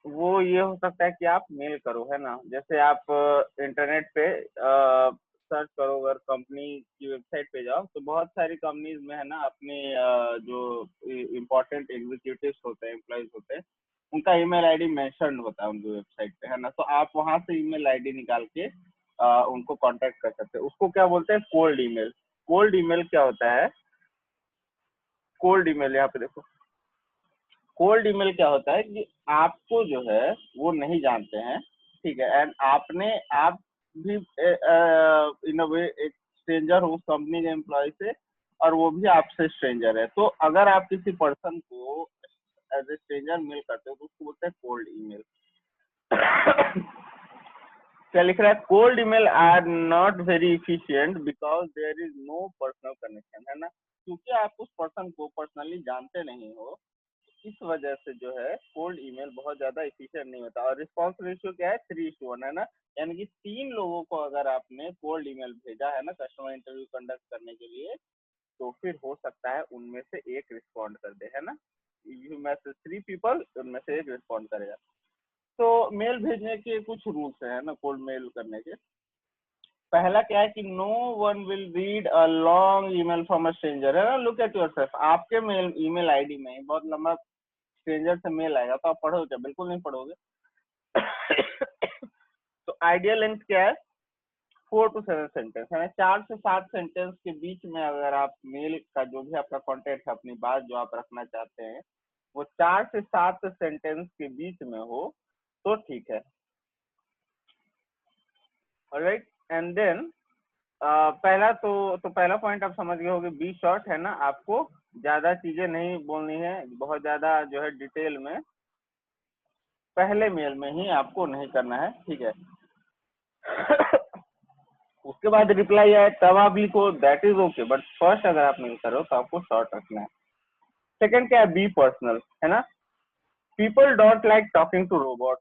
वो ये हो सकता है कि आप मेल करो, है ना। जैसे आप इंटरनेट पे सर्च करो, अगर कंपनी की वेबसाइट पे जाओ तो बहुत सारी कंपनीज में, है ना, अपने जो इम्पोर्टेंट एग्जीक्यूटिव्स होते हैं, एम्प्लॉयज होते हैं, उनका ईमेल आईडी मेंशन होता है उनकी वेबसाइट पे, है ना। तो आप वहां से ईमेल आईडी निकाल के उनको कांटेक्ट कर सकते हैं। उसको क्या बोलते हैं, कोल्ड ईमेल। कोल्ड ईमेल क्या होता है, कोल्ड ईमेल यहाँ पे देखो, कोल्ड ईमेल क्या होता है कि आपको जो है वो नहीं जानते हैं, ठीक है, एंड आप भी इन अ वे एक स्ट्रेंजर हो उस कंपनी के एम्प्लॉय से, और वो भी आपसे स्ट्रेंजर है। तो अगर आप किसी पर्सन को एज ए स्ट्रेंजर मेल करते हो तो उसको बोलते हैं कोल्ड ईमेल। क्या लिख रहा है, cold email are not very efficient because there is no personal connection, है ना। क्योंकि आप उस पर्सन को पर्सनली जानते नहीं हो, इस वजह से जो है कोल्ड ईमेल बहुत ज्यादा इफिशिएंट नहीं होता। और रिस्पांस रेशियो क्या है, 3:1, है ना। यानी कि 3 लोगों को अगर आपने कोल्ड ईमेल भेजा है ना कस्टमर इंटरव्यू कंडक्ट करने के लिए, तो फिर हो सकता है उनमें से एक रिस्पॉन्ड कर दे, है ना। यू मैसेज 3 पीपल, उनमें से एक रिस्पॉन्ड करेगा। तो मेल भेजने के कुछ रूल्स है ना कोल्ड मेल करने के। पहला क्या है कि no one will read a long email from a stranger, है ना। लुक एट योरसेल्फ, आपके मेल ईमेल आईडी में बहुत लंबा स्ट्रेंजर से मेल आएगा तो आप पढ़ोगे क्या? बिल्कुल नहीं पढ़ोगे। तो आइडियल लेंथ क्या है, 4 to 7 सेंटेंस, है ना। 4 से 7 सेंटेंस के बीच में अगर आप मेल का जो भी आपका कॉन्टेक्ट है, अपनी बात जो आप रखना चाहते हैं, वो 4 से 7 सेंटेंस के बीच में हो तो ठीक है। ऑलराइट, एंड देन पहला तो पहला पॉइंट आप समझ गए होंगे, बी शॉर्ट, है ना। आपको ज्यादा चीजें नहीं बोलनी है, बहुत ज्यादा जो है डिटेल में पहले मेल में ही आपको नहीं करना है, ठीक है। उसके बाद रिप्लाई आए तब आप लिखो, that is okay, but first अगर आप नहीं करो तो आपको शॉर्ट रखना है। सेकंड क्या है, बी पर्सनल, है ना। People don't like talking to robot.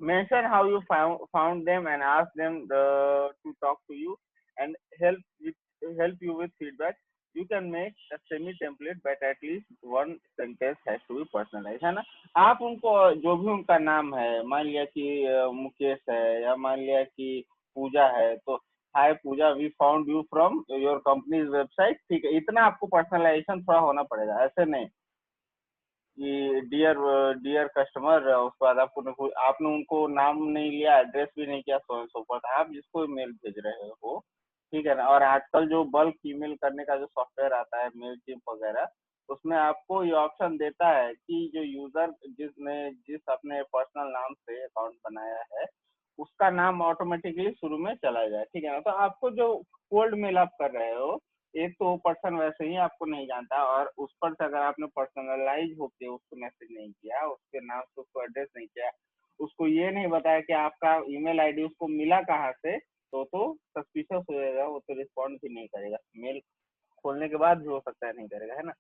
Mention how you found them and ask them to talk to you and help you with feedback. You can make a semi template but at least one sentence has to be personalized, है ना। आप उनको जो भी उनका नाम है, मान लिया कि मुकेश है, या मान लिया कि पूजा है, तो hi Pooja, we found you from your company's website, ठीक है। इतना आपको पर्सनलाइजेशन थोड़ा होना पड़ेगा, ऐसे नहीं कि डियर डियर कस्टमर, उसके बाद आपने उनको नाम नहीं लिया, एड्रेस भी नहीं किया, सो सो फॉर्थ, आप जिसको मेल भेज रहे हो, ठीक है ना। और आजकल जो बल्क ईमेल करने का जो सॉफ्टवेयर आता है, मेल चिम्प वगैरह, उसमें आपको ये ऑप्शन देता है कि जो यूजर जिस अपने पर्सनल नाम से अकाउंट बनाया है, उसका नाम ऑटोमेटिकली शुरू में चला जाए, ठीक है ना। तो आपको जो कोल्ड मेल आप कर रहे हो, एक तो पर्सन वैसे ही आपको नहीं जानता, और उस पर से अगर आपने पर्सनलाइज होके उसको मैसेज नहीं किया, उसके नाम से उसको एड्रेस नहीं किया, उसको ये नहीं बताया कि आपका ईमेल आईडी उसको मिला कहाँ से, तो सस्पिशियस हो जाएगा, वो तो रिस्पॉन्ड भी नहीं करेगा। मेल खोलने के बाद भी हो सकता है नहीं करेगा, है ना।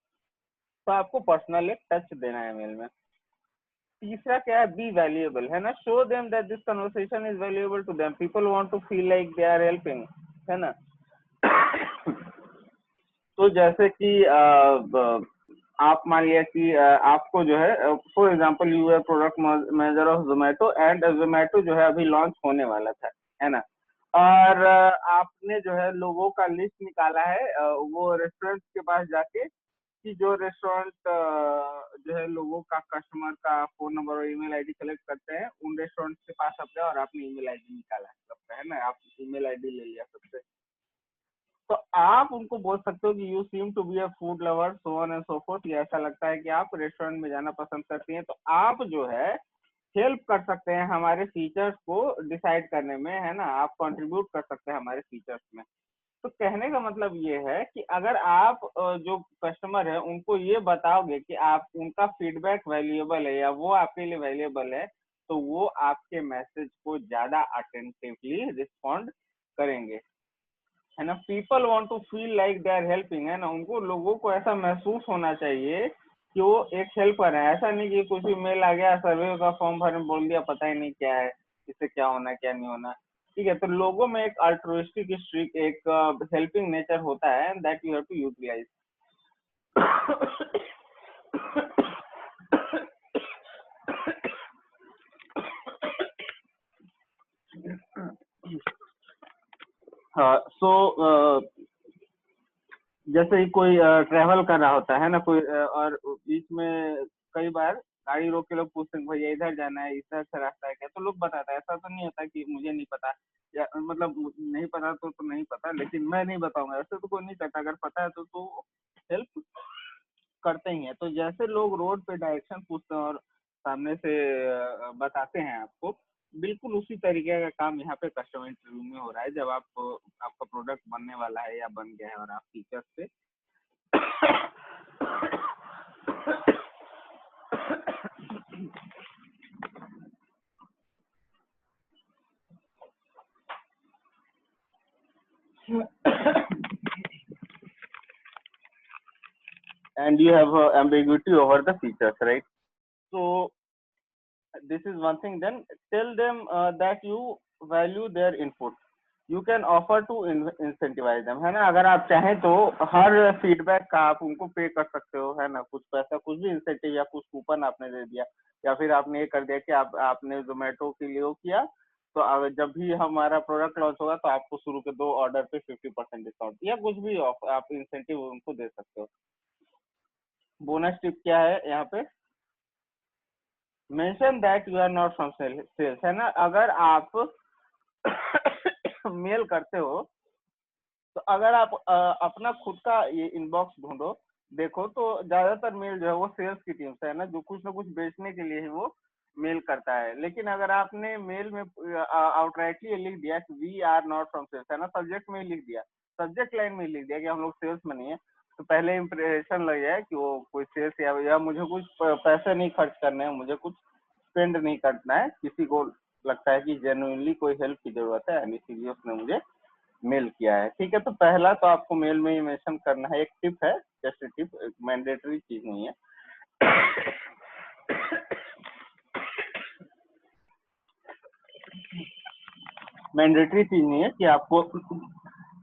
तो आपको पर्सनल एक टच देना है मेल में। तीसरा क्या है, बी वैल्यूएबल, है ना। Show them that this conversation is valuable to them, people want to feel like they are helping, है ना। तो जैसे कि आप मान लिया कि आपको जो है, for example you are product manager of Zomato, and Zomato जो है अभी लॉन्च होने वाला था, है ना। और आपने जो है लोगों का लिस्ट निकाला है, वो रेस्टोरेंट के पास जाके, कि जो रेस्टोरेंट जो है लोगों का कस्टमर का फोन नंबर और ईमेल आईडी कलेक्ट करते हैं, उन रेस्टोरेंट के पास आप गए और आपने ईमेल आईडी निकाला है सबका, है ना। आप ईमेल आईडी ले लिया सबसे, तो आप उनको बोल सकते हो कि you seem to be a food lover, so on and so forth. ये ऐसा लगता है कि आप रेस्टोरेंट में जाना पसंद करती हैं, तो आप जो है हेल्प कर सकते हैं हमारे फीचर्स को डिसाइड करने में, है ना। आप कंट्रीब्यूट कर सकते हैं हमारे फीचर्स में। तो कहने का मतलब ये है कि अगर आप जो कस्टमर है उनको ये बताओगे कि आप उनका फीडबैक वैल्यूएबल है या वो आपके लिए वैल्यूएबल है, तो वो आपके मैसेज को ज्यादा अटेंटिवली रिस्पॉन्ड करेंगे, है ना। People want to feel like they are helping, है ना। उनको लोगों को ऐसा महसूस होना चाहिए कि वो एक हेल्पर है। ऐसा नहीं कि कुछ भी मेल आ गया, सर्वे का फॉर्म भरने बोल दिया, पता ही नहीं क्या है, इससे क्या होना क्या नहीं होना, ठीक है। तो लोगों में एक अल्ट्रुइस्टिक स्ट्रीक, एक हेल्पिंग नेचर होता है, that you have to utilise. हाँ, सो जैसे ही कोई ट्रेवल कर रहा होता है ना कोई और बीच में कई बार गाड़ी रोक के लोग पूछते हैं भैया इधर जाना है, इधर से रास्ता है क्या, तो लोग बताता है। ऐसा तो नहीं होता कि मुझे नहीं पता, या मतलब नहीं पता तो नहीं पता, लेकिन मैं नहीं बताऊंगा, ऐसे तो कोई नहीं करता। अगर पता है तो हेल्प करते ही हैं। तो जैसे लोग रोड पे डायरेक्शन पूछते हैं और सामने से बताते हैं आपको, बिल्कुल उसी तरीके का काम यहाँ पे कस्टमर इंटरव्यू में हो रहा है। जब आप आपका प्रोडक्ट बनने वाला है या बन गया है और आप फीचर्स पे and you have ambiguity over the features, right? So this is one thing. Then tell them that you value their input. You can offer to incentivize them, है ना। अगर आप चाहें तो हर फीडबैक का आप उनको पे कर सकते हो, है ना। कुछ पैसा, कुछ भी इंसेंटिव या कुछ कूपन आपने दे दिया, या फिर आपने ये कर दिया कि आपने जोमेटो के लिए वो किया, तो जब भी हमारा प्रोडक्ट लॉन्च होगा तो आपको शुरू के 2 ऑर्डर पे 50% डिस्काउंट या कुछ भी आप इंसेंटिव उनको दे सकते हो। बोनस टिप क्या है यहाँ पे, mention that you are not from sales, है ना। अगर आप मेल करते हो तो अगर आप अपना खुद का ये इनबॉक्स ढूंढो, देखो तो ज्यादातर मेल जो है वो सेल्स की टीम से है ना, जो कुछ ना कुछ बेचने के लिए ही वो मेल करता है। लेकिन अगर आपने मेल में आउटराइटली लिख दिया कि we are not from sales, है ना, सब्जेक्ट में लिख दिया, सब्जेक्ट लाइन में लिख दिया कि हम लोग सेल्स में नहीं है, तो पहले इंप्रेशन लग जाए कि वो कोई सेल्स या मुझे कुछ पैसे नहीं खर्च करने हैं, मुझे कुछ स्पेंड नहीं करना है, किसी को लगता है कि जेन्युइनली कोई हेल्प की जरूरत है एंड इसीलिए उसने मुझे मेल किया है। ठीक है, तो पहला तो आपको मेल में ही मेंशन करना है। एक टिप है, जैसे टिप, मैंडेटरी चीज नहीं है। मैंडेटरी चीज नहीं है कि आपको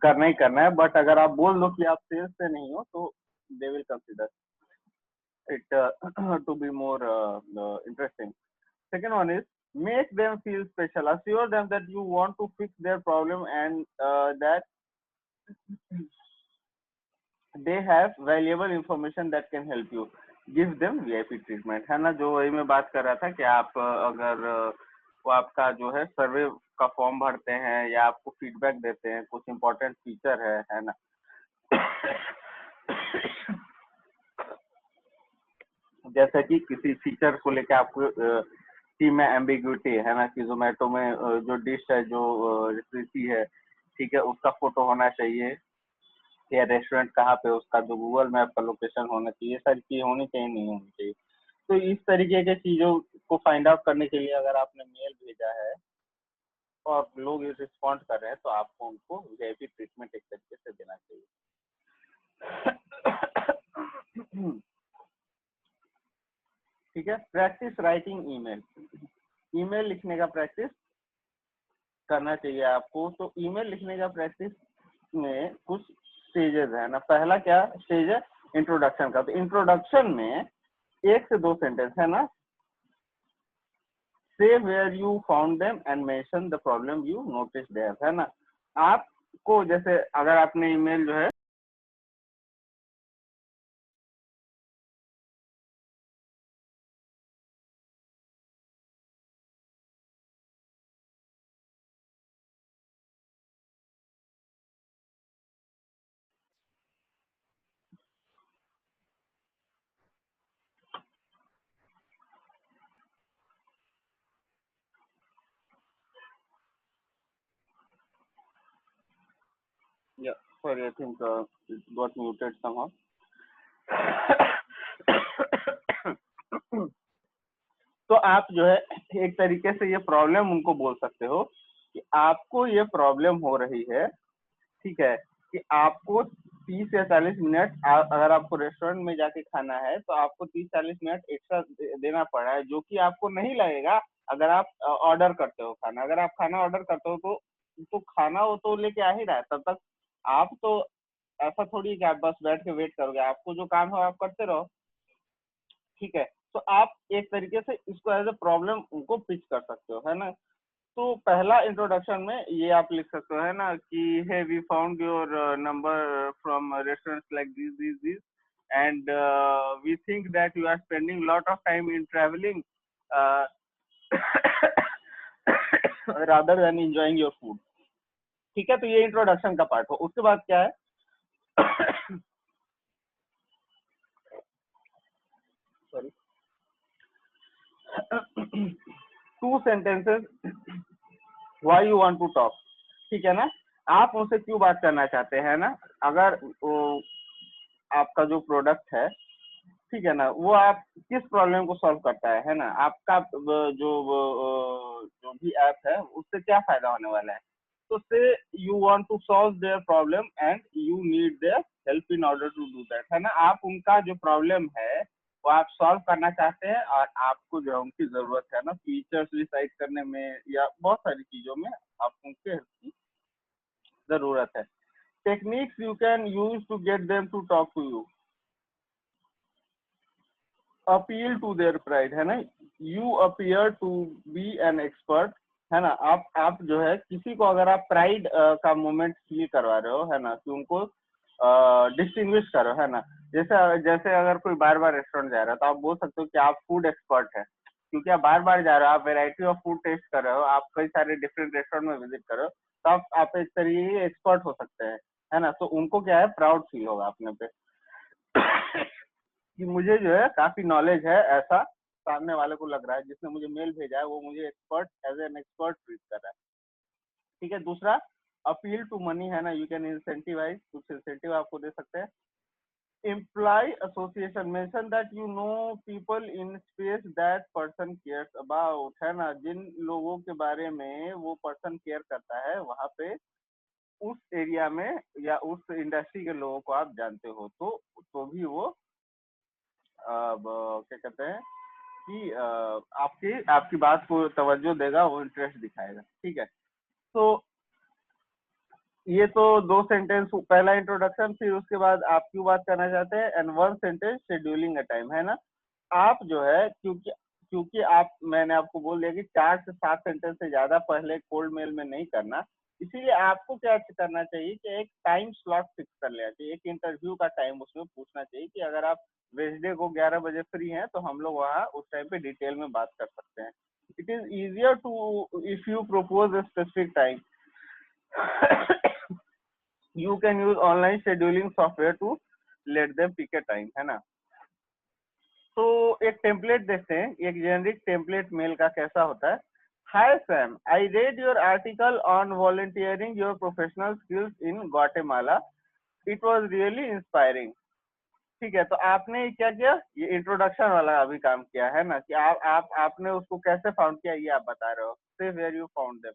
करना ही करना है, बट अगर आप बोल दो कि आप सेल्स से नहीं हो तो they will consider it to be more interesting. Second one is make them feel special. Assure them that you want to fix their problem and that they have valuable information that can help you. Give them VIP treatment, है ना। जो वही मैं बात कर रहा था कि आप अगर वो आपका जो है सर्वे का फॉर्म भरते हैं या आपको फीडबैक देते हैं, कुछ इंपॉर्टेंट फीचर है ना। जैसे कि किसी फीचर को लेके आपको टीम में एम्बिग्यूटी है ना, कि जोमेटो में जो डिश है, जो रेसिपी है, ठीक है, उसका फोटो होना चाहिए, या रेस्टोरेंट कहाँ पे, उसका जो गूगल मैप का लोकेशन होना चाहिए, सारी चीज होनी चाहिए, नहीं होनी चाहिए। तो इस तरीके के चीजों को फाइंड आउट करने के लिए अगर आपने मेल भेजा है और लोग रिस्पॉन्ड कर रहे हैं, तो आपको उनको वीआईपी ट्रीटमेंट एक तरीके से देना चाहिए। ठीक है, प्रैक्टिस राइटिंग ईमेल। ईमेल लिखने का प्रैक्टिस करना चाहिए आपको। तो ईमेल लिखने का प्रैक्टिस में कुछ स्टेजेस है ना। पहला क्या स्टेज है, इंट्रोडक्शन का। तो इंट्रोडक्शन में 1 से 2 सेंटेंस है ना, say where you found them and mention the problem you notice there, है ना। आपको जैसे अगर आपने ईमेल जो है या sorry I think it got muted somehow. तो आप जो है एक तरीके से ये प्रॉब्लम उनको बोल सकते हो कि आपको ये प्रॉब्लम हो रही है, ठीक है, कि आपको 30 या 40 मिनट अगर आपको रेस्टोरेंट में जाके खाना है तो आपको 30-40 मिनट एक्स्ट्रा देना पड़ रहा है, जो कि आपको नहीं लगेगा अगर आप ऑर्डर करते हो खाना। अगर आप खाना ऑर्डर करते हो तो खाना वो तो लेके आ ही रहा है, तब तक आप तो ऐसा थोड़ी कि आप बस बैठ के वेट करोगे, आपको जो काम है आप करते रहो। ठीक है, तो आप एक तरीके से इसको एज ए प्रॉब्लम उनको पिच कर सकते हो, है ना। तो पहला इंट्रोडक्शन में ये आप लिख सकते हो है ना कि hey we found your number from restaurants like this and we think that you are spending lot of time in travelling rather than enjoying your food. ठीक है, तो ये इंट्रोडक्शन का पार्ट हो। उसके बाद क्या है sorry 2 sentences why you want to talk। ठीक है ना, आप उनसे क्यों बात करना चाहते हैं ना। अगर वो आपका जो प्रोडक्ट है, ठीक है ना, वो आप किस प्रॉब्लम को सॉल्व करता है ना, आपका जो भी ऐप है उससे क्या फायदा होने वाला है। तो say you want to solve their problem and you need their help in order to do that, है ना। आप उनका जो प्रॉब्लम है वो आप सॉल्व करना चाहते हैं और आपको जो है उनकी जरूरत है ना, फीचर्स डिसाइड करने में या बहुत सारी चीजों में आप उनके हेल्प की जरूरत है। Techniques you can use to get them to talk to you. Appeal to their pride, है ना। You appear to be an expert, है ना। आप जो है किसी को अगर आप प्राइड का मोमेंट फील करवा रहे हो, है ना, कि उनको डिस्टिंग्विश करो, है ना। जैसे जैसे अगर कोई बार बार रेस्टोरेंट जा रहा है तो आप बोल सकते हो कि आप फूड एक्सपर्ट है, क्योंकि आप बार बार जा रहे हो, आप वेराइटी ऑफ फूड टेस्ट कर रहे हो, आप कई सारे डिफरेंट रेस्टोरेंट में विजिट कर रहे हो, तो आप एक तरीके एक्सपर्ट हो सकते हैं, है ना। तो उनको क्या है, प्राउड फील होगा अपने पे कि मुझे जो है काफी नॉलेज है, ऐसा सामने वाले को लग रहा है, जिसने मुझे मेल भेजा है वो मुझे expert as an expert treat कर रहा है। ठीक है। दूसरा अपील टू मनी, है ना, यू कैन इंसेंटिवाइज, कुछ इंसेंटिव आपको दे सकते हैं। Imply association, mention that you know people in space that person cares about, है ना। जिन लोगों के बारे में वो पर्सन केयर करता है वहां पे उस एरिया में या उस इंडस्ट्री के लोगों को आप जानते हो, तो भी वो क्या कहते हैं कि आपकी आपकी बात को तवज्जो देगा, वो इंटरेस्ट दिखाएगा। ठीक है। तो ये तो 2 सेंटेंस, पहला इंट्रोडक्शन, फिर उसके बाद आप क्यों बात करना चाहते हैं, and 1 sentence scheduling a time, है ना। आप जो है क्योंकि क्योंकि आप मैंने आपको बोल दिया कि 4 से 7 सेंटेंस से ज्यादा पहले कोल्ड मेल में नहीं करना, इसीलिए आपको क्या करना चाहिए कि एक टाइम स्लॉट फिक्स कर लेना चाहिए, एक इंटरव्यू का टाइम उसमें पूछना चाहिए कि अगर आप वेडनेसडे को 11 बजे फ्री हैं तो हम लोग वहाँ उस टाइम पे डिटेल में बात कर सकते हैं। It is easier to if you propose a specific time you can use online scheduling software to let them pick a time, है ना। तो एक टेम्पलेट देखते हैं, एक जेनरिक टेम्पलेट मेल का कैसा होता है। Hi Sam, I read your article on volunteering your professional skills in Guatemala, it was really inspiring. ठीक है, तो आपने क्या किया, ये इंट्रोडक्शन वाला अभी काम किया है ना, कि आपने उसको कैसे फाउंड किया ये आप बता रहे हो, से वेयर यू फाउंड देम।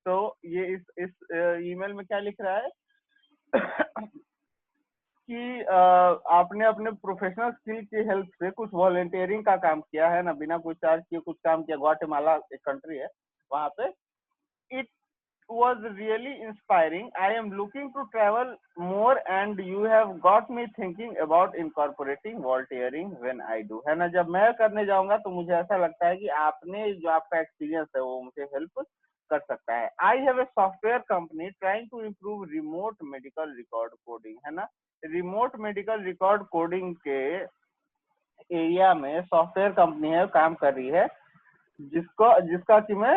तो ये इस ईमेल में क्या लिख रहा है कि आपने अपने प्रोफेशनल स्किल की हेल्प से कुछ वॉलंटियरिंग का काम किया है ना, बिना कुछ चार्ज किए कुछ काम किया, ग्वाटेमाला एक कंट्री है वहां पे। It was really inspiring. I am looking to travel more and you have got me thinking about incorporating volunteering when I do, है ना। जब मैं करने जाऊंगा तो मुझे ऐसा लगता है कि आपने जो आपका एक्सपीरियंस है वो मुझे हेल्प कर सकता है। I have a software company trying to improve remote medical record coding, है ना। रिमोट मेडिकल रिकॉर्ड कोडिंग के एरिया में सॉफ्टवेयर कंपनी है काम कर रही है, जिसका कि मैं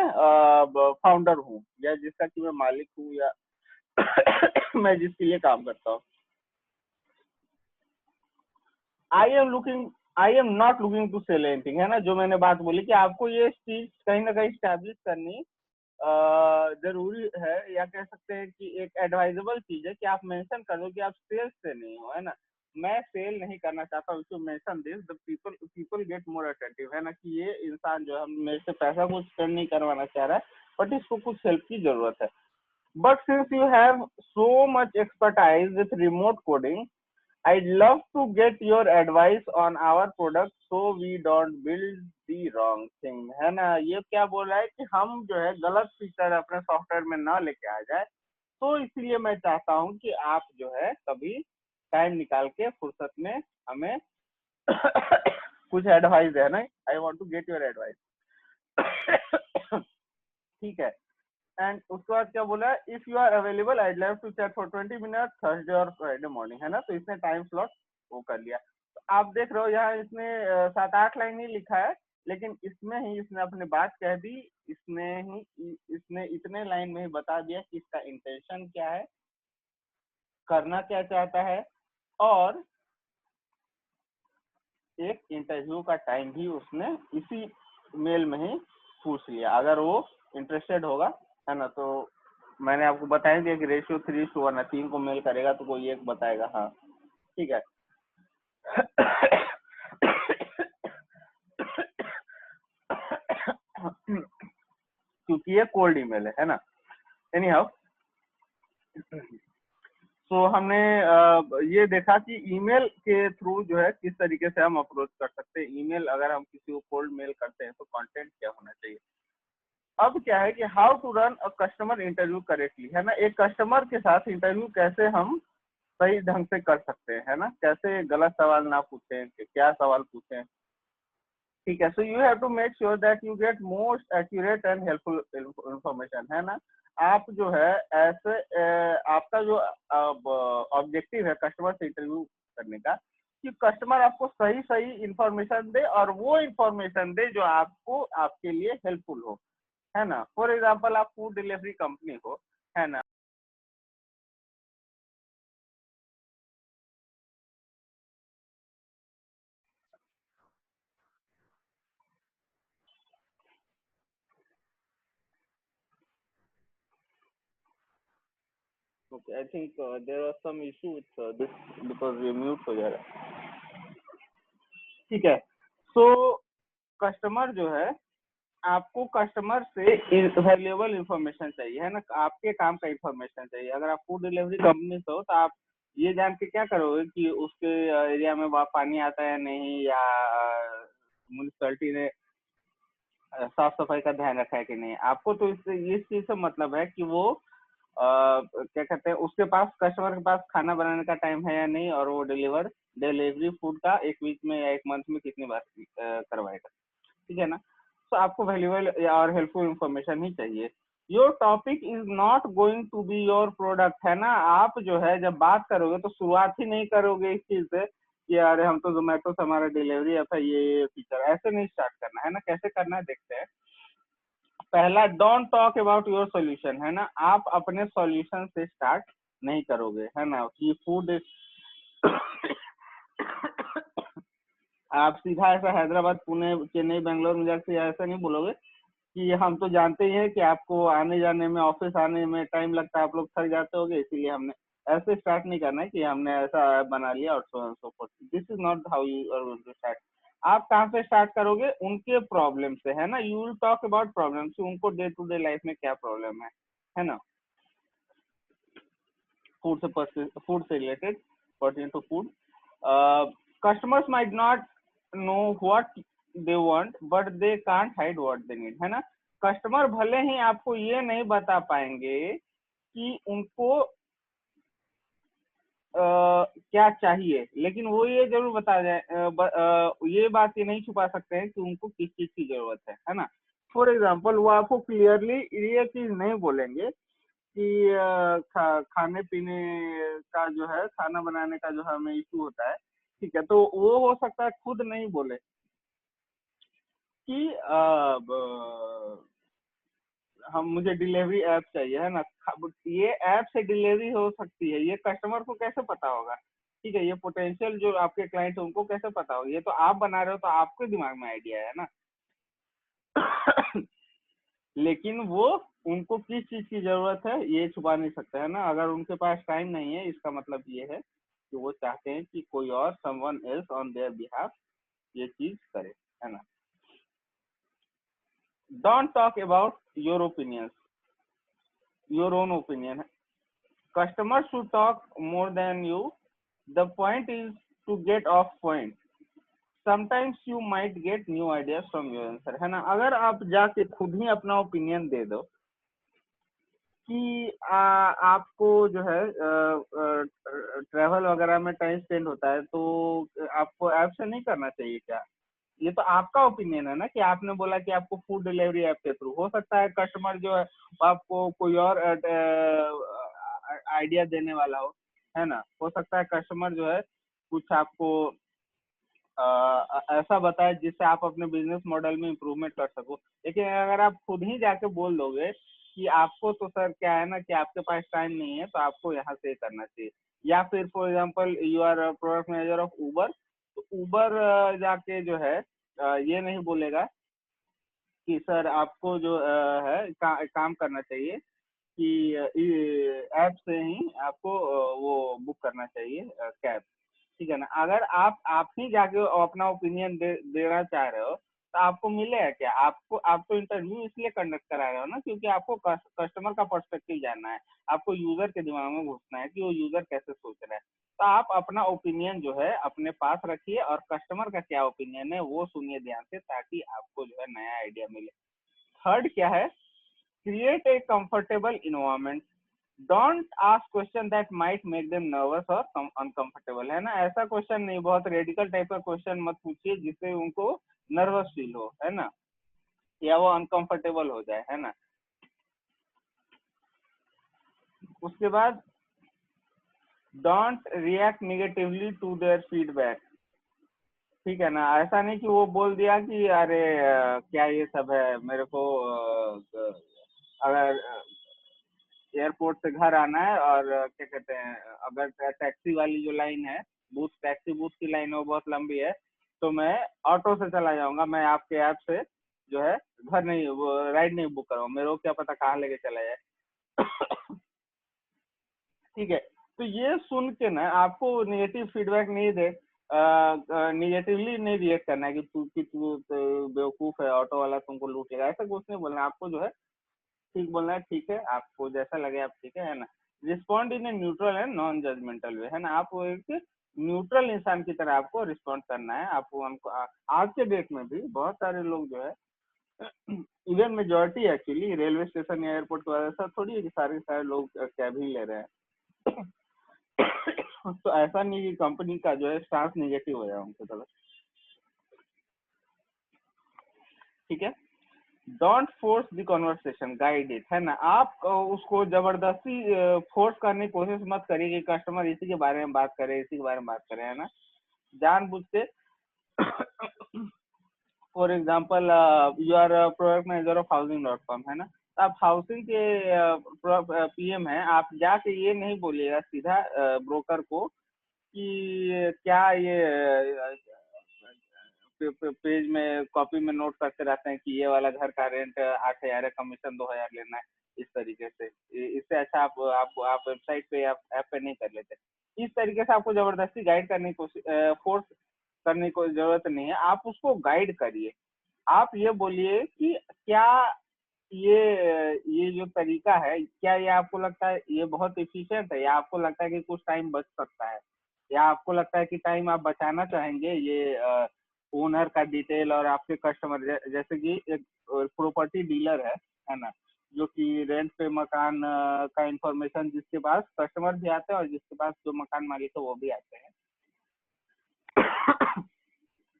फाउंडर हूँ या जिसका कि मैं मालिक हूँ या मैं जिसके लिए काम करता हूँ। I am not looking to sell anything, है ना। जो मैंने बात बोली कि आपको ये चीज कहीं ना कहीं स्टैब्लिश करनी जरूरी है, या कह सकते हैं कि एक एडवाइजेबल चीज है कि आप मेंशन कर दो कि आप सेल्स से नहीं हो, है ना। मैं सेल नहीं करना चाहता हूँ, to mention this the people get more attentive, है ना, कि ये इंसान जो है मेरे से पैसा कुछ स्पेंड नहीं करवाना चाह रहा है, बट इसको कुछ हेल्प की जरूरत है। But since you have so much expertise with remote coding, I'd love to get your advice on our product so we don't build the wrong thing, है ना। ये क्या बोल रहा है कि हम जो है गलत फीचर अपने सॉफ्टवेयर में ना लेके आ जाए, तो इसलिए मैं चाहता हूँ कि आप जो है कभी टाइम निकाल के फुर्सत में हमें कुछ एडवाइस देना। I want to get your advice. ठीक है। एंड उसके बाद क्या बोला, if you are available I love to chat for 20 minute Thursday और फ्राइडे मॉर्निंग, है ना। तो इसने टाइम स्लॉट वो कर लिया। तो आप देख रहे हो यहाँ इसने 7-8 लाइन ही लिखा है, लेकिन इसमें ही इसने अपनी बात कह दी। इसने इतने लाइन में ही बता दिया कि इसका इंटेंशन क्या है, करना क्या चाहता है, और एक इंटरव्यू का टाइम भी उसने इसी मेल में ही पूछ लिया। अगर वो इंटरेस्टेड होगा, है ना, तो मैंने आपको बता दिया कि रेशियो 3:1 है, 3 को मेल करेगा तो कोई एक बताएगा हाँ, ठीक है। क्योंकि ये कोल्ड ईमेल है ना। एनी हाउ, तो हमने ये देखा कि ईमेल के थ्रू जो है किस तरीके से हम अप्रोच कर सकते हैं। ईमेल अगर हम किसी को कोल्ड मेल करते हैं तो कंटेंट क्या होना चाहिए। अब क्या है कि how to run a customer interview correctly, है ना। एक कस्टमर के साथ इंटरव्यू कैसे हम सही ढंग से कर सकते हैं, है ना, कैसे गलत सवाल ना पूछें, क्या सवाल पूछें, ठीक है। So you have to make sure that you get most accurate and helpful information, है ना। आप जो है ऐसे आपका जो ऑब्जेक्टिव है कस्टमर से इंटरव्यू करने का, कि कस्टमर आपको सही सही इंफॉर्मेशन दे, और वो इंफॉर्मेशन दे जो आपको आपके लिए हेल्पफुल हो, है ना। फॉर एग्जाम्पल आप फूड डिलीवरी कंपनी हो, है ना। Okay, I think there are some issue with this because ये म्यूट हो जा रहा है, ठीक है। सो कस्टमर जो है, आपको कस्टमर से वैल्यूएबल इंफॉर्मेशन चाहिए, है ना, आपके काम का इंफॉर्मेशन चाहिए। अगर आप फूड डिलीवरी कंपनी से हो तो आप ये जान के क्या करोगे कि उसके एरिया में वहाँ पानी आता है नहीं, या म्यूनिसपैलिटी ने साफ सफाई का ध्यान रखा है कि नहीं। आपको तो इससे इस चीज से मतलब है कि वो क्या कहते हैं, उसके पास, कस्टमर के पास खाना बनाने का टाइम है या नहीं, और वो डिलीवरी फूड का एक वीक में या एक मंथ में कितनी बार करवाएगा, ठीक है ना। तो आपको वैल्यूएबल और हेल्पफुल इंफॉर्मेशन ही चाहिए। Your topic is not going to be your product, है ना। आप जो है जब बात करोगे तो शुरुआत ही नहीं करोगे इस चीज से कि अरे हम तो जोमेटो से हमारा डिलीवरी ऐसा ये फीचर, ऐसे नहीं स्टार्ट करना है ना। कैसे करना है देखते हैं। पहला, don't talk about your solution, है ना। आप अपने सॉल्यूशन से स्टार्ट नहीं करोगे, है ना, कि फूड आप सीधा ऐसा हैदराबाद पुणे चेन्नई बेंगलोर में जाके ऐसा नहीं बोलोगे कि हम तो जानते ही हैं कि आपको आने जाने में, ऑफिस आने में टाइम लगता है, आप लोग थक जाते होगे, इसीलिए हमने ऐसे स्टार्ट नहीं करना है कि हमने ऐसा ऐप बना लिया और so so forth. This is not how you are going to start. आप कहाँ से स्टार्ट करोगे, उनके प्रॉब्लम से, है ना। You will talk about problem से, उनको डे टू डे लाइफ में क्या प्रॉब्लम है ना। फूड से related, pertain to food. Customers might not know what they want but they can't hide what they need, है ना। कस्टमर भले ही आपको ये नहीं बता पाएंगे कि उनको क्या चाहिए, लेकिन वो ये जरूर बता जाए, ये बात ये नहीं छुपा सकते हैं कि उनको किस चीज की जरूरत है ना। फॉर एग्जाम्पल, वो आपको क्लियरली ये चीज नहीं बोलेंगे कि खाने पीने का जो है, खाना बनाने का जो हमें इशू होता है, ठीक है। तो वो हो सकता है खुद नहीं बोले कि हम, मुझे डिलीवरी ऐप चाहिए, है ना। ये ऐप से डिलीवरी हो सकती है, ये कस्टमर को कैसे पता होगा, ठीक है। ये पोटेंशियल जो आपके क्लाइंट है उनको कैसे पता होगा, ये तो आप बना रहे हो तो आपके दिमाग में आइडिया है ना। लेकिन वो, उनको किस चीज की जरूरत है ये छुपा नहीं सकते, है ना। अगर उनके पास टाइम नहीं है, इसका मतलब ये है कि वो चाहते हैं कि कोई और, someone else on their behalf, ये चीज करे, है ना। Don't talk about your opinions, your own opinion. Customers should talk more than you. The point is to get off point. Sometimes you might get new ideas from your answer, है ना। अगर आप जाके खुद ही अपना ओपिनियन दे दो कि आपको जो है ट्रैवल वगैरह में टाइम स्पेंड होता है, तो आपको ऐप से नहीं करना चाहिए क्या, ये तो आपका ओपिनियन है ना कि आपने बोला कि आपको फूड डिलीवरी ऐप के थ्रू, हो सकता है कस्टमर जो है वो आपको कोई और आइडिया देने वाला हो, है ना। हो सकता है कस्टमर जो है कुछ आपको ऐसा बताए जिससे आप अपने बिजनेस मॉडल में इम्प्रूवमेंट कर सको। लेकिन अगर आप खुद ही जाके बोल दोगे कि आपको तो सर क्या है ना कि आपके पास टाइम नहीं है, तो आपको यहाँ से करना चाहिए। या फिर for example you are product manager of Uber, तो उबर जाके जो है ये नहीं बोलेगा कि सर आपको जो है काम करना चाहिए कि ऐप से ही आपको वो बुक करना चाहिए कैब, ठीक है ना। अगर आप ही जाके अपना ओपिनियन देना चाह रहे हो तो आपको मिलेगा क्या? आपको आप तो इंटरव्यू इसलिए कंडक्ट करा रहे हो ना क्योंकि आपको कस्टमर का पर्सपेक्टिव जानना है, आपको यूजर के दिमाग में घुसना है कि वो यूजर कैसे सोच रहा है। तो आप अपना ओपिनियन जो है अपने पास रखिए और कस्टमर का क्या ओपिनियन है वो सुनिए ध्यान से, ताकि आपको जो है नया आइडिया मिले। थर्ड क्या है, create a comfortable environment, don't ask question that might make them nervous और अनकंफर्टेबल, है ना। ऐसा क्वेश्चन नहीं, बहुत रेडिकल टाइप का क्वेश्चन मत पूछिए जिससे उनको नर्वस फील हो, है ना, या वो अनकंफर्टेबल हो जाए, है ना। उसके बाद don't react negatively to their feedback, ठीक है ना। ऐसा नहीं कि वो बोल दिया कि अरे क्या ये सब है, मेरे को अगर एयरपोर्ट से घर आना है और क्या कहते हैं, अगर टैक्सी वाली जो लाइन है, बूथ टैक्सी बूथ की लाइन है वो बहुत लंबी है, तो मैं ऑटो से चला जाऊंगा, मैं आपके ऐप से जो है घर नहीं वो राइड नहीं बुक कराऊंगा, मेरे को क्या पता कहाँ लेके चला जाए। ठीक है, तो ये सुन के ना आपको नेगेटिव फीडबैक नहीं दे, निगेटिवली नहीं रिएक्ट करना है कि तू तो बेवकूफ है, ऑटो वाला तुमको लूटेगा, ऐसा कुछ नहीं बोलना। आपको जो है ठीक बोलना है, ठीक है, आपको जैसा लगे आप, ठीक है ना। Respond in a neutral and non judgmental way, है ना। आप एक न्यूट्रल इंसान की तरह आपको रिस्पॉन्ड करना है। आपको हमको आज के डेट में भी बहुत सारे लोग जो है even majority actually railway station या एयरपोर्ट की वजह से थोड़ी है कि सारे सारे लोग कैब ही ले रहे हैं। तो ऐसा नहीं कि कंपनी का जो है स्टांस नेगेटिव हो जाए उनकी तरफ, ठीक है। Don't force the conversation, guide it, है ना। आप उसको जबरदस्ती फोर्स करने की कोशिश मत करिए कि कस्टमर इसी के बारे में बात करे, इसी के बारे में बात करे, है ना। जानबूझ के for example you are product manager of Housing, है ना। तो आप हाउसिंग के पीएम हैं, आप जाके ये नहीं बोलिएगा सीधा ब्रोकर को कि क्या ये पेज में कॉपी में नोट करते रहते हैं कि ये वाला घर का रेंट 8,000 है, कमीशन 2,000 लेना है, इस तरीके से। इससे अच्छा आप वेबसाइट पे या ऐप पे नहीं कर लेते। इस तरीके से आपको जबरदस्ती गाइड करने की कोशिश, फोर्स करने की जरूरत नहीं है, आप उसको गाइड करिए। आप ये बोलिए कि क्या ये जो तरीका है, क्या ये आपको लगता है ये बहुत इफिशियंट है, या आपको लगता है कि कुछ टाइम बच सकता है, या आपको लगता है कि टाइम आप बचाना चाहेंगे ये ओनर का डिटेल और आपके कस्टमर, जैसे कि एक प्रॉपर्टी डीलर है ना, जो कि रेंट पे मकान का इंफॉर्मेशन, जिसके पास कस्टमर भी आते हैं और जिसके पास जो मकान मालिक है वो भी आते हैं।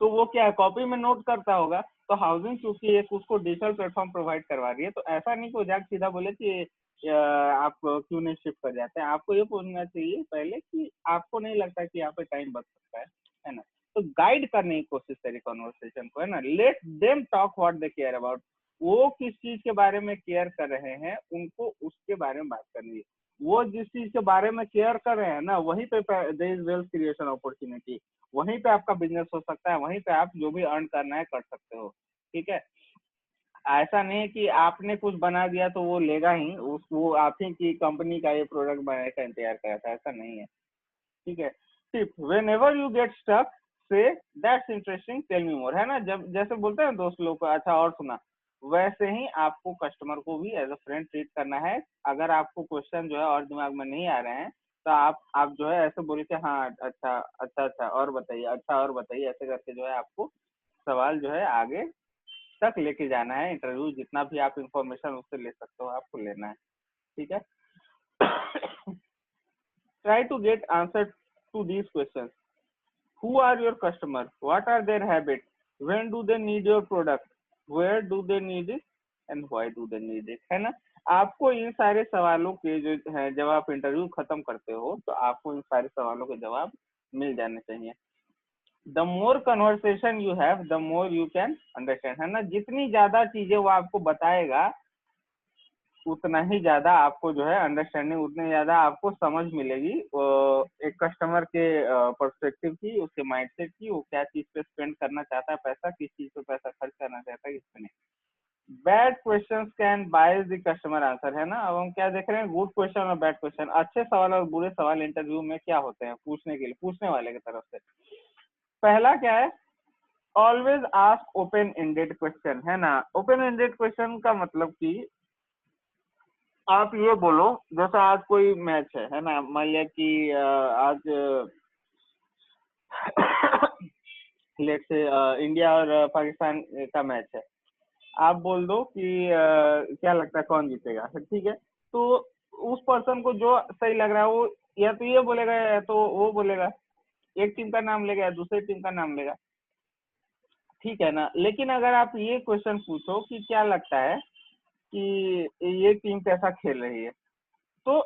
तो वो क्या है, कॉपी में नोट करता होगा। तो हाउसिंग चूंकि एक उसको डिजिटल प्लेटफॉर्म प्रोवाइड करवा रही है, तो ऐसा नहीं को जाके सीधा बोले कि आप क्यों नहीं शिफ्ट कर जाते हैं। आपको ये पूछना चाहिए पहले कि आपको नहीं लगता कि यहाँ पे टाइम बच सकता है ना। तो गाइड करने की कोशिश करिए कॉन्वर्सेशन को, है ना। Let them talk what they care about, वो किस चीज के बारे में केयर कर रहे हैं उनको उसके बारे में बात करनी है। वो जिस चीज के बारे में केयर कर रहे हैं ना, वहीं पे there is wealth creation opportunity, वहीं पे आपका बिजनेस हो सकता है, वहीं पे आप जो भी अर्न करना है कर सकते हो, ठीक है। ऐसा नहीं है कि आपने कुछ बना दिया तो वो लेगा ही, वो आप ही की कंपनी का ये प्रोडक्ट बनाने का इंतजार कर रहा था, ऐसा नहीं है, ठीक है। Tip, whenever you get stuck say that's interesting tell me more, है ना। जब जैसे बोलते हैं दोस्त लोग को, अच्छा और सुना, वैसे ही आपको कस्टमर को भी एज अ फ्रेंड ट्रीट करना है। अगर आपको क्वेश्चन जो है और दिमाग में नहीं आ रहे हैं तो आप जो है ऐसे बोल के हाँ अच्छा अच्छा अच्छा और बताइए, अच्छा और बताइए, ऐसे करके जो है आपको सवाल जो है आगे तक लेके जाना है। इंटरव्यू जितना भी आप इंफॉर्मेशन उससे ले सकते हो आपको लेना है, ठीक है। Try to get answer to these question, who are your customer, what are their habits, when do they need your product, where do they need it, and why do they need it, है ना। आपको इन सारे सवालों के जो है, जब आप इंटरव्यू खत्म करते हो तो आपको इन सारे सवालों के जवाब मिल जाने चाहिए। The more conversation you have the more you can understand, है ना। जितनी ज्यादा चीजें वो आपको बताएगा उतना ही ज्यादा आपको जो है अंडरस्टैंडिंग, उतनी ज्यादा आपको समझ मिलेगी एक कस्टमर के पर्सपेक्टिव की, उसके माइंडसेट की, वो क्या चीज पे स्पेंड करना चाहता है पैसा, किस चीज पे पैसा खर्च करना चाहता है, किस पे नहीं। Bad questions can bias the customer answer, है ना। अब हम क्या देख रहे हैं, गुड क्वेश्चन और बैड क्वेश्चन। अच्छे सवाल और बुरे सवाल इंटरव्यू में क्या होते हैं पूछने के लिए, पूछने वाले की तरफ से। पहला क्या है, always ask open ended question, है ना। ओपन एंडेड क्वेश्चन का मतलब कि आप ये बोलो, जैसे आज कोई मैच है ना, मान लिया कि आज लेट से इंडिया और पाकिस्तान का मैच है। आप बोल दो कि क्या लगता है कौन जीतेगा, ठीक है। तो उस पर्सन को जो सही लग रहा है वो या तो ये बोलेगा या तो वो बोलेगा, एक टीम का नाम लेगा या दूसरी टीम का नाम लेगा, ठीक है ना। लेकिन अगर आप ये क्वेश्चन पूछो कि क्या लगता है कि ये टीम कैसा खेल रही है, तो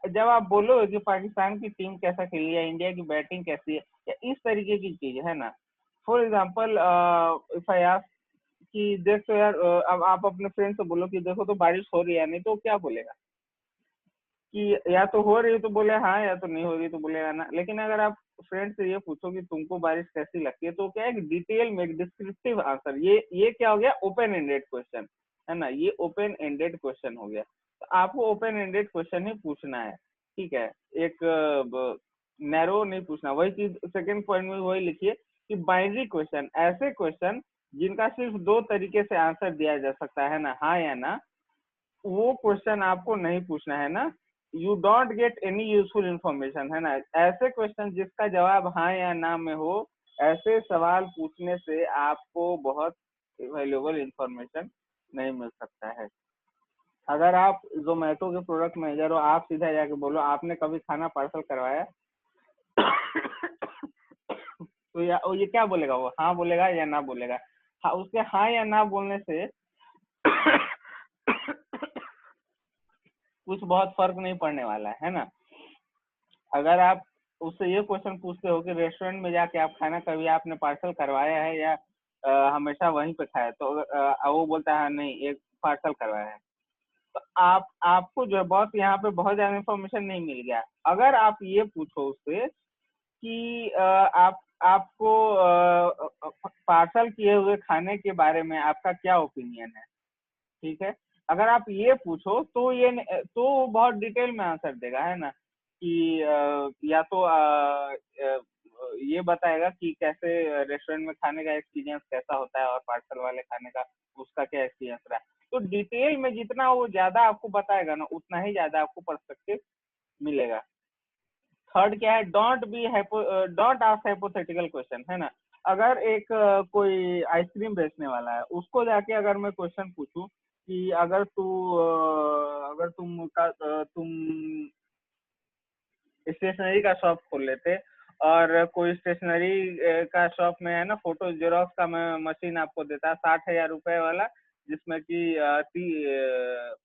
जब आप बोलो कि पाकिस्तान की टीम कैसा खेली है, इंडिया की बैटिंग कैसी है, या इस तरीके की चीज है ना। For example if I ask कि देखो यार, अब आप अपने फ्रेंड से बोलो कि देखो तो बारिश हो रही है, नहीं तो क्या बोलेगा कि या तो हो रही है तो बोले हाँ, या तो नहीं हो रही तो बोलेगा ना। लेकिन अगर आप फ्रेंड से ये पूछो कि तुमको बारिश कैसी लगती है, तो क्या एक डिटेल में एक डिस्क्रिप्टिव आंसर, ये क्या हो गया, ओपन एंडेड क्वेश्चन, है ना। ये ओपन एंडेड क्वेश्चन हो गया। तो आपको ओपन एंडेड क्वेश्चन ही पूछना है, ठीक है। एक नैरो नहीं पूछना। वही चीज सेकंड पॉइंट में वही लिखिए कि बाइनरी क्वेश्चन, ऐसे क्वेश्चन जिनका सिर्फ दो तरीके से आंसर दिया जा सकता है ना, हाँ या ना, वो क्वेश्चन आपको नहीं पूछना है ना। You don't get any useful information, है ना। ऐसे क्वेश्चन जिसका जवाब हाँ या ना में हो, ऐसे सवाल पूछने से आपको बहुत वैल्यूएबल इंफॉर्मेशन नहीं मिल सकता है। अगर आप जोमेटो के प्रोडक्ट मैनेजर हो, आप सीधा जाके बोलो आपने कभी खाना पार्सल करवाया, तो ये क्या बोलेगा, वो हाँ बोलेगा या ना बोलेगा। हाँ, उसके हाँ या ना बोलने से कुछ बहुत फर्क नहीं पड़ने वाला है ना। अगर आप उससे ये क्वेश्चन पूछते हो कि रेस्टोरेंट में जाके आप खाना कभी आपने पार्सल करवाया है या हमेशा वहीं पे खाया, तो वो बोलता है नहीं, एक पार्सल करवाया है, तो आपको जो है बहुत यहाँ पे बहुत ज्यादा इन्फॉर्मेशन नहीं मिल गया। अगर आप ये पूछो उससे कि आप आपको पार्सल किए हुए खाने के बारे में आपका क्या ओपिनियन है, ठीक है। अगर आप ये पूछो तो तो बहुत डिटेल में आंसर देगा, है ना। कि या तो ये बताएगा कि कैसे रेस्टोरेंट में खाने का एक्सपीरियंस कैसा होता है और पार्सल वाले खाने का उसका क्या एक्सपीरियंस रहा है। तो डिटेल में जितना वो ज्यादा आपको बताएगा ना, उतना ही ज्यादा आपको पर्सपेक्टिव मिलेगा। थर्ड क्या है, डोंट आस्क हाइपोथेटिकल क्वेश्चन, है ना। अगर एक कोई आइसक्रीम बेचने वाला है, उसको जाके अगर मैं क्वेश्चन पूछूं कि अगर तुम स्टेशनरी का शॉप खोल लेते और कोई स्टेशनरी का शॉप में है ना, फोटो जेरोक्स का मशीन आपको देता है 60,000 रुपए वाला, जिसमें कि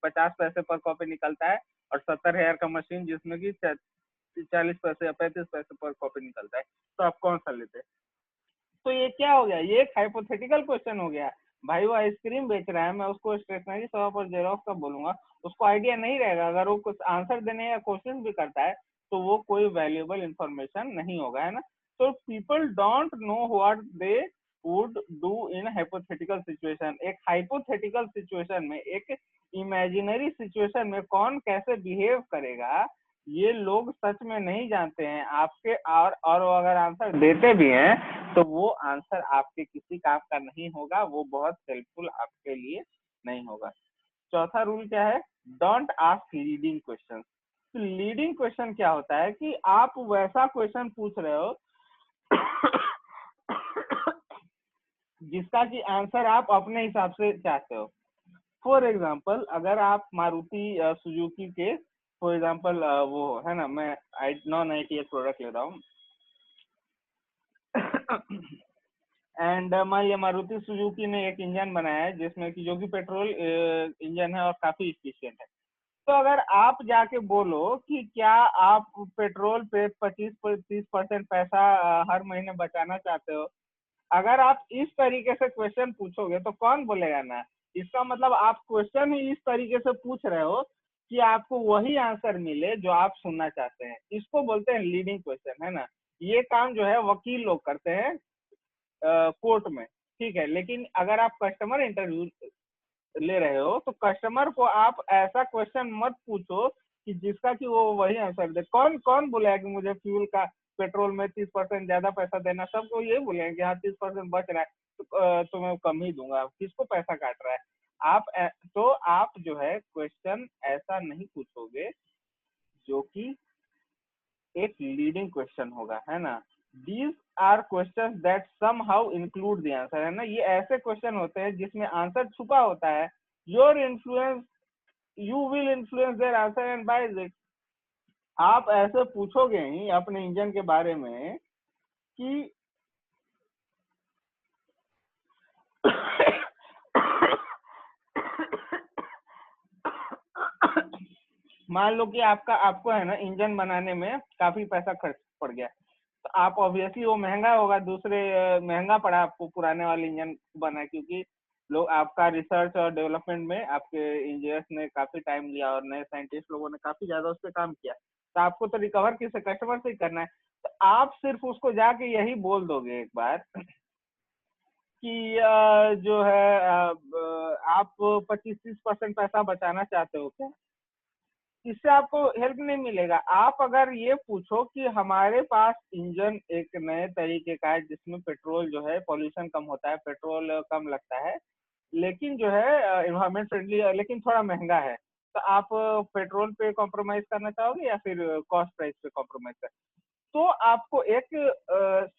50 पैसे पर कॉपी निकलता है, और 70,000 का मशीन जिसमें कि 40 पैसे या 35 पैसे पर कॉपी निकलता है, तो आप कौन सा लेते? तो ये क्या हो गया, ये एक हाइपोथेटिकल क्वेश्चन हो गया। भाई वो आइसक्रीम बेच रहा है, मैं उसको स्टेशनरी शॉप और जेरोक्स का बोलूंगा, उसको आइडिया नहीं रहेगा। अगर वो कुछ आंसर देने या क्वेश्चन भी करता है तो वो कोई वैल्यूएबल इंफॉर्मेशन नहीं होगा, है ना। तो people don't know what they would do in hypothetical situation. एक हाइपोथेटिकल सिचुएशन में, एक इमेजिनरी सिचुएशन में कौन कैसे बिहेव करेगा, ये लोग सच में नहीं जानते हैं आपके। और वो अगर आंसर देते भी हैं तो वो आंसर आपके किसी काम का नहीं होगा, वो बहुत हेल्पफुल आपके लिए नहीं होगा। चौथा रूल क्या है, डोंट आस्क लीडिंग क्वेश्चन। तो लीडिंग क्वेश्चन क्या होता है कि आप वैसा क्वेश्चन पूछ रहे हो जिसका कि आंसर आप अपने हिसाब से चाहते हो। फॉर एग्जाम्पल, अगर आप मारुति सुजुकी के फॉर एग्जाम्पल वो है ना, मैं नॉन आई टी प्रोडक्ट ले रहा हूँ एंड मान लिया मारुति सुजुकी ने एक इंजन बनाया है जिसमें कि जो कि पेट्रोल इंजन है और काफी इफिशियंट है। तो अगर आप जाके बोलो कि क्या आप पेट्रोल पे 25-30% पैसा हर महीने बचाना चाहते हो, अगर आप इस तरीके से क्वेश्चन पूछोगे तो कौन बोलेगा ना। इसका मतलब आप क्वेश्चन ही इस तरीके से पूछ रहे हो कि आपको वही आंसर मिले जो आप सुनना चाहते हैं। इसको बोलते हैं लीडिंग क्वेश्चन, है ना। ये काम जो है वकील लोग करते हैं कोर्ट में, ठीक है। लेकिन अगर आप कस्टमर इंटरव्यू ले रहे हो तो कस्टमर को आप ऐसा क्वेश्चन मत पूछो कि जिसका कि वो वही आंसर दे। कौन कौन बोलेगा कि मुझे फ्यूल का पेट्रोल में 30% ज्यादा पैसा देना, सबको ये बोलेंगे कि हाँ 30% बच रहा है तो मैं कम ही दूंगा, किसको पैसा काट रहा है। तो आप जो है क्वेश्चन ऐसा नहीं पूछोगे जो कि एक लीडिंग क्वेश्चन होगा, है ना। These are question that somehow include the answer, है ना। ये ऐसे क्वेश्चन होते हैं जिसमें आंसर छुपा होता है। Your influence you will influence their answer and by it. आप ऐसे पूछोगे ही अपने इंजन के बारे में कि मान लो कि आपको है ना इंजन बनाने में काफी पैसा खर्च पड़ गया, तो आप ऑब्वियसली वो महंगा होगा, दूसरे महंगा पड़ा आपको पुराने वाले इंजन बना, क्योंकि लोग आपका रिसर्च और डेवलपमेंट में आपके इंजीनियर्स ने काफी टाइम लिया और नए साइंटिस्ट लोगों ने काफी ज्यादा उस पर काम किया। तो आपको तो रिकवर किसे, कस्टमर से ही करना है। तो आप सिर्फ उसको जाके यही बोल दोगे एक बार कि जो है आप 25-30% पैसा बचाना चाहते हो क्या। इससे आपको हेल्प नहीं मिलेगा। आप अगर ये पूछो कि हमारे पास इंजन एक नए तरीके का है जिसमें पेट्रोल जो है पॉल्यूशन कम होता है, पेट्रोल कम लगता है, लेकिन जो है इन्वायरमेंट फ्रेंडली है, लेकिन थोड़ा महंगा है, तो आप पेट्रोल पे कॉम्प्रोमाइज करना चाहोगे या फिर कॉस्ट प्राइस पे कॉम्प्रोमाइज कर, तो आपको एक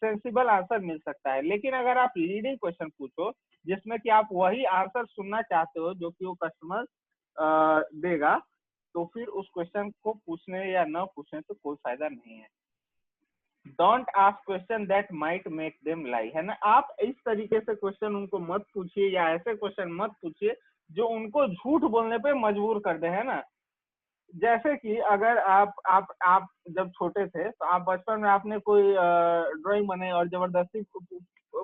सेंसिबल आंसर मिल सकता है। लेकिन अगर आप लीडिंग क्वेश्चन पूछो जिसमें कि आप वही आंसर सुनना चाहते हो जो कि वो कस्टमर देगा, तो फिर उस क्वेश्चन को पूछने या न पूछने तो कोई फायदा नहीं है। Don't ask question that might make them lie, है ना। आप इस तरीके से क्वेश्चन उनको मत पूछिए या ऐसे क्वेश्चन मत पूछिए जो उनको झूठ बोलने पे मजबूर कर दे, है ना। जैसे कि अगर आप जब छोटे थे तो आप बचपन में आपने कोई ड्राइंग बनाई और जबरदस्ती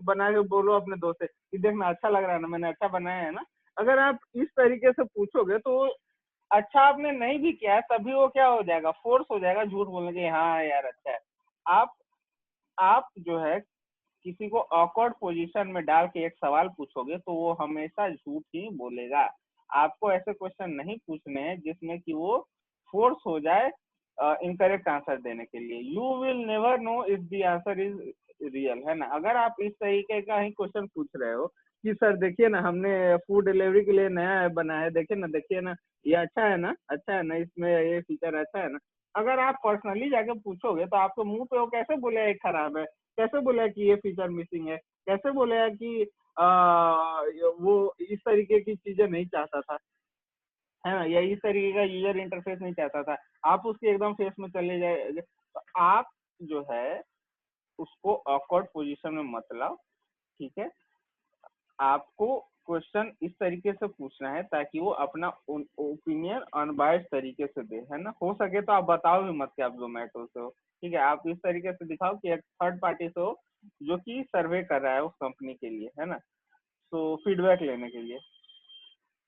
बना के बोलो अपने दोस्त से कि देखना अच्छा लग रहा है ना, मैंने अच्छा बनाया है ना। अगर आप इस तरीके से पूछोगे तो अच्छा आपने नहीं भी किया है तभी वो क्या हो जाएगा, फोर्स हो जाएगा झूठ बोलने के, हाँ यार अच्छा है। आप आप जो है किसी को ऑकवर्ड पोजीशन में डाल के एक सवाल पूछोगे तो वो हमेशा झूठ ही बोलेगा। आपको ऐसे क्वेश्चन नहीं पूछने हैं जिसमें कि वो फोर्स हो जाए इनकरेक्ट आंसर देने के लिए। You will never know if the answer is real, है ना। अगर आप इस तरीके का ही क्वेश्चन पूछ रहे हो कि सर देखिए ना हमने फूड डिलीवरी के लिए नया ऐप बनाया है, देखिए ना ये अच्छा है ना, इसमें ये फीचर अच्छा है ना। अगर आप पर्सनली जाके पूछोगे तो आपके मुंह पे वो कैसे बोलेगा ये खराब है, कैसे बोलेगा कि ये फीचर मिसिंग है, कैसे बोलेगा कि वो इस तरीके की चीजें नहीं चाहता था, है ना, या इस तरीके का यूजर इंटरफेस नहीं चाहता था। आप उसके एकदम फेस में चले जाए तो आप जो है उसको ऑकवर्ड पोजीशन में मत लाओ, ठीक है। आपको क्वेश्चन इस तरीके से पूछना है ताकि वो अपना ओपिनियन अनबायस्ड तरीके से दे, है ना। हो सके तो आप बताओ भी मत कि आप जोमेटो से हो, ठीक है। आप इस तरीके से दिखाओ कि एक थर्ड पार्टी से हो जो कि सर्वे कर रहा है उस कंपनी के लिए, है ना, तो फीडबैक लेने के लिए,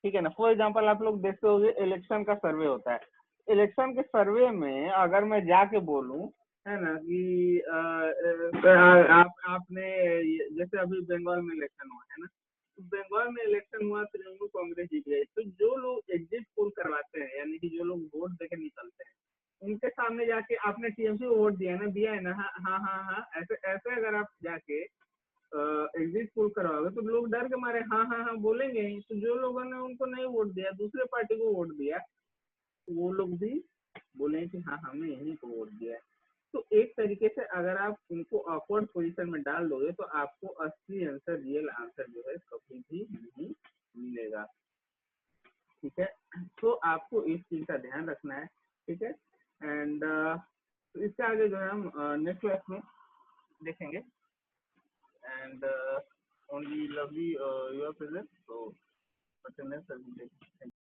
ठीक है ना। फॉर एग्जाम्पल आप लोग देखते होंगे इलेक्शन का सर्वे होता है। इलेक्शन के सर्वे में अगर मैं जाके बोलूं, है ना, कि आपने जैसे अभी बंगाल में इलेक्शन हुआ है ना, तो बंगाल में इलेक्शन हुआ तृणमूल कांग्रेस जीत गई, तो जो लोग एग्जिट पोल करवाते हैं यानी कि जो लोग वोट देके निकलते हैं उनके सामने जाके आपने टीएमसी को वोट दिया है ना, हाँ हाँ हाँ हाँ, ऐसे ऐसे अगर आप जाके एग्जिट पोल करवाओगे तो लोग डर के मारे हाँ हाँ हाँ बोलेंगे ही। तो जो लोगों ने उनको नहीं वोट दिया, दूसरे पार्टी को वोट दिया, तो वो लोग भी बोले कि हाँ हमने यहीं को वोट दिया है। तो एक तरीके से अगर आप उनको ऑकवर्ड पोजीशन में डाल दोगे तो आपको असली आंसर, रियल आंसर जो है कभी भी नहीं मिलेगा, ठीक है। तो आपको इस चीज का ध्यान रखना है, ठीक है। एंड इसके आगे जो है हम नेक्स्ट क्लास में देखेंगे। And only lovely your presence. So attendance has been taken.